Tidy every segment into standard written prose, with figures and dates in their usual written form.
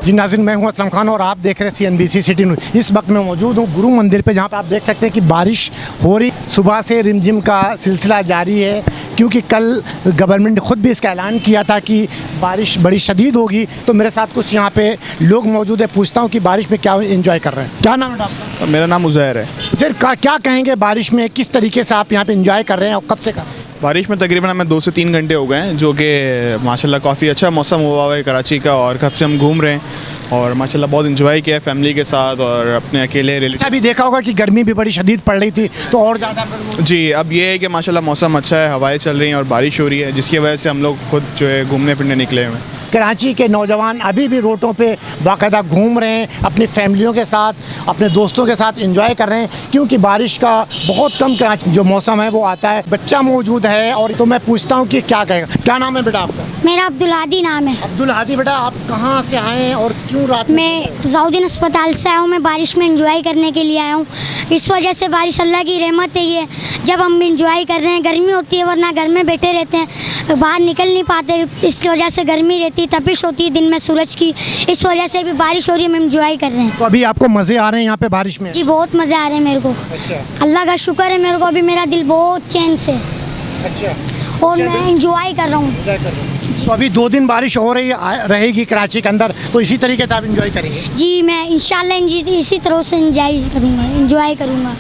जी नाज़रीन, मैं हूं असलम खान और आप देख रहे हैं CNBC सिटी न्यूज़। इस वक्त मैं मौजूद हूं गुरु मंदिर पे, जहां पे आप देख सकते हैं कि बारिश हो रही, सुबह से रिमझिम का सिलसिला जारी है, क्योंकि कल गवर्नमेंट ने खुद भी इसका ऐलान किया था कि बारिश बड़ी शदीद होगी। तो मेरे साथ कुछ यहाँ पे लोग मौजूद है, पूछता हूँ कि बारिश में क्या एंजॉय कर रहे हैं। क्या नाम है डॉक्टर? मेरा नाम उज़ैर है। सर क्या कहेंगे बारिश में, किस तरीके से आप यहाँ पे एंजॉय कर रहे हैं और कब से कर रहे हैं? बारिश में तकरीबन हमें 2 से 3 घंटे हो गए हैं, जो कि माशाल्लाह काफ़ी अच्छा मौसम हुआ है कराची का, और कब से हम घूम रहे हैं और माशाल्लाह बहुत एंजॉय किया है फैमिली के साथ और अपने अकेले रिलेटिव। अच्छा, अभी देखा होगा कि गर्मी भी बड़ी शदीद पड़ रही थी, तो और ज़्यादा जी, अब ये है कि माशाल्लाह मौसम अच्छा है, हवाएं चल रही हैं और बारिश हो रही है, जिसकी वजह से हम लोग खुद जो है घूमने फिरने निकले हुए हैं। कराची के नौजवान अभी भी रोडों पे बाकायदा घूम रहे हैं, अपनी फैमिलियों के साथ, अपने दोस्तों के साथ एंजॉय कर रहे हैं, क्योंकि बारिश का बहुत कम कराची जो मौसम है वो आता है। बच्चा मौजूद है और तो मैं पूछता हूँ कि क्या कहेगा। क्या नाम है बेटा आपका? मेरा अब्दुल हादी नाम है। अब्दुल हादी बेटा, आप कहाँ से आए हैं और क्यों रात में? मैं ज़ाउद्दीन अस्पताल से आया हूँ। मैं बारिश में एंजॉय करने के लिए आया हूँ। इस वजह से बारिश अल्लाह की रहमत है ये, जब हम एंजॉय कर रहे हैं। गर्मी होती है, वरना घर में बैठे रहते हैं, बाहर निकल नहीं पाते, इस वजह से गर्मी रहती, तपिश होती है दिन में सूरज की, इस वजह से भी बारिश हो रही है, हम एंजॉय कर रहे हैं। तो अभी आपको मज़े आ रहे हैं यहाँ पे बारिश में? जी, बहुत मज़े आ रहे हैं मेरे को। अच्छा। अल्लाह का शुक्र है मेरे को, अभी मेरा दिल बहुत चैन से, अच्छा, और मैं एंजॉय कर रहा हूँ। तो अभी 2 दिन बारिश हो रही रहेगी कराची के अंदर, तो इसी तरीके से आप एंजॉय करेंगे? जी, मैं इंशाल्लाह इसी तरह से एंजॉय करूँगा।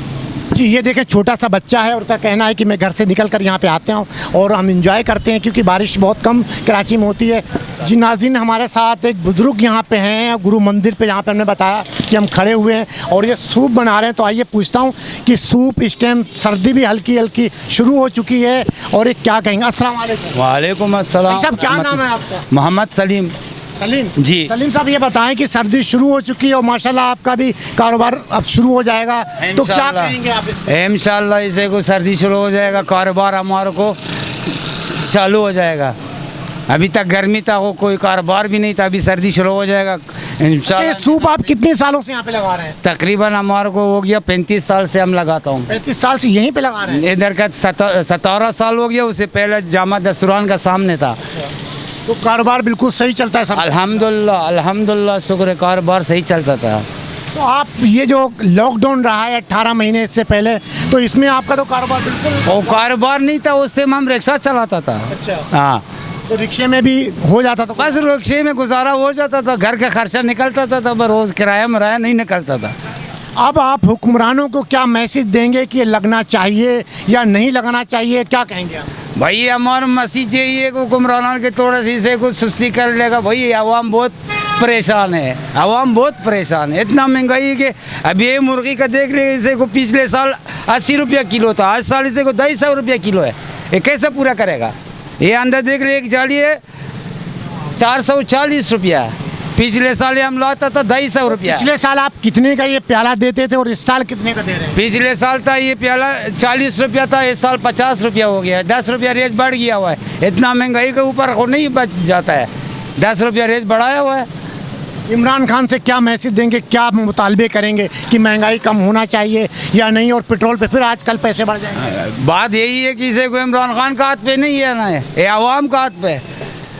जी, ये देखें, छोटा सा बच्चा है और उसका कहना है कि मैं घर से निकल कर यहाँ पे आते हूँ और हम एंजॉय करते हैं, क्योंकि बारिश बहुत कम कराची में होती है। जी नाज़रीन, हमारे साथ एक बुज़ुर्ग यहाँ पे हैं गुरु मंदिर पे, जहाँ पे हमने बताया कि हम खड़े हुए हैं और ये सूप बना रहे हैं। तो आइए पूछता हूँ कि सूप, इस टाइम सर्दी भी हल्की हल्की शुरू हो चुकी है, और ये क्या कहेंगे? अस्सलाम वालेकुम। वालेकुम अस्सलाम। साहब, क्या नाम है आपका? मोहम्मद सलीम। सलीम जी। सलीम साहब, ये बताएं कि सर्दी शुरू हो चुकी है और माशाल्लाह आपका भी कारोबार अब शुरू हो जाएगा, तो क्या कहेंगे आप इस पे? इंशाल्लाह इसे को सर्दी शुरू हो जाएगा, कारोबार हमारे को चालू हो जाएगा। अभी तक गर्मी था, वो कोई कारोबार भी नहीं था, अभी सर्दी शुरू हो जाएगा इंशाल्लाह। ये सूप आप कितने सालों से यहाँ पे लगा रहे हैं? तकरीबन हमारे को हो गया 35 साल से हम लगाता हूँ। 35 साल से यहीं पे लगा रहे हैं? इधर का 17 साल हो गया, उससे पहले जामा दस्तुरान का सामने था। तो कारोबार बिल्कुल सही चलता है सर? अल्हम्दुलिल्लाह, अल्हम्दुलिल्लाह, शुक्र है, कारोबार सही चलता था। तो आप ये जो लॉकडाउन रहा है 18 महीने इससे पहले, तो इसमें आपका तो कारोबार बिल्कुल? वो कारोबार नहीं था, उस टाइम हम रिक्शा चलाता था। अच्छा। हाँ, तो रिक्शे में भी हो जाता था? बस रिक्शे में गुजारा हो जाता था, घर का खर्चा निकलता था, तब रोज किराया मराया नहीं निकलता था। अब आप हुक्मरानों को क्या मैसेज देंगे कि ये लगना चाहिए या नहीं लगना चाहिए, क्या कहेंगे आप? भाई हमारा मैसेज यही है कि हुक्मरानों के थोड़ा सी से कुछ सुस्ती कर लेगा। भाई आवाम बहुत परेशान है, आवाम बहुत परेशान है, इतना महंगाई है कि अब ये मुर्गी का देख ले, इसे को पिछले साल 80 रुपया किलो था, आज साल इसे को 250 रुपया किलो है। ये कैसे पूरा करेगा? ये अंदर देख ले, एक जाली है 440 रुपया, पिछले साल हम लाता था 250 रुपया। पिछले साल आप कितने का ये प्याला देते थे और इस साल कितने का दे रहे हैं? पिछले साल था ये प्याला 40 रुपया था, इस साल 50 रुपया हो गया है। 10 रुपया रेट बढ़ गया हुआ है, इतना महंगाई के ऊपर को नहीं बच जाता है, 10 रुपया रेट बढ़ाया हुआ है। इमरान खान से क्या मैसेज देंगे, क्या मुतालबे करेंगे कि महंगाई कम होना चाहिए या नहीं, और पेट्रोल पे फिर आजकल पैसे बढ़ जाएंगे? बात यही है कि इसे कोई इमरान खान का हाथ पे नहीं है ना, ये आवाम का हाथ पे।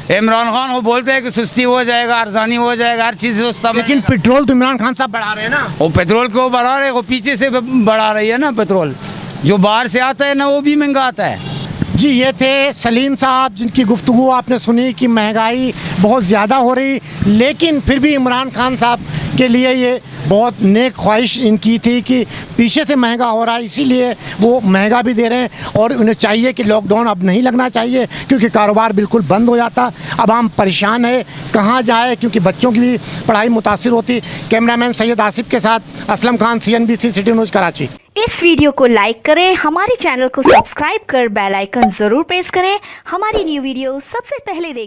इमरान खान वो बोलते हैं कि सुस्ती हो जाएगा, आरजानी हो जाएगा, हर चीज़ सस्ता, लेकिन पेट्रोल तो इमरान खान साहब बढ़ा रहे हैं ना। वो पेट्रोल को बढ़ा रहे, वो पीछे से बढ़ा रही है ना पेट्रोल, जो बाहर से आता है ना वो भी महंगा आता है। जी, ये थे सलीम साहब, जिनकी गुफ्तगू आपने सुनी कि महंगाई बहुत ज़्यादा हो रही, लेकिन फिर भी इमरान खान साहब के लिए ये बहुत नेक ख्वाहिश इनकी थी कि पीछे से महंगा हो रहा है, इसीलिए वो महंगा भी दे रहे हैं, और उन्हें चाहिए कि लॉकडाउन अब नहीं लगना चाहिए, क्योंकि कारोबार बिल्कुल बंद हो जाता। अब हम परेशान है, कहाँ जाए, क्योंकि बच्चों की भी पढ़ाई मुतासिर होती। कैमरामैन सैयद आसिफ के साथ Aslam Khan, CNBC city news Karachi. इस वीडियो को लाइक करें, हमारे चैनल को सब्सक्राइब कर बेल आइकन जरूर प्रेस करें, हमारी न्यू वीडियो सबसे पहले देखें।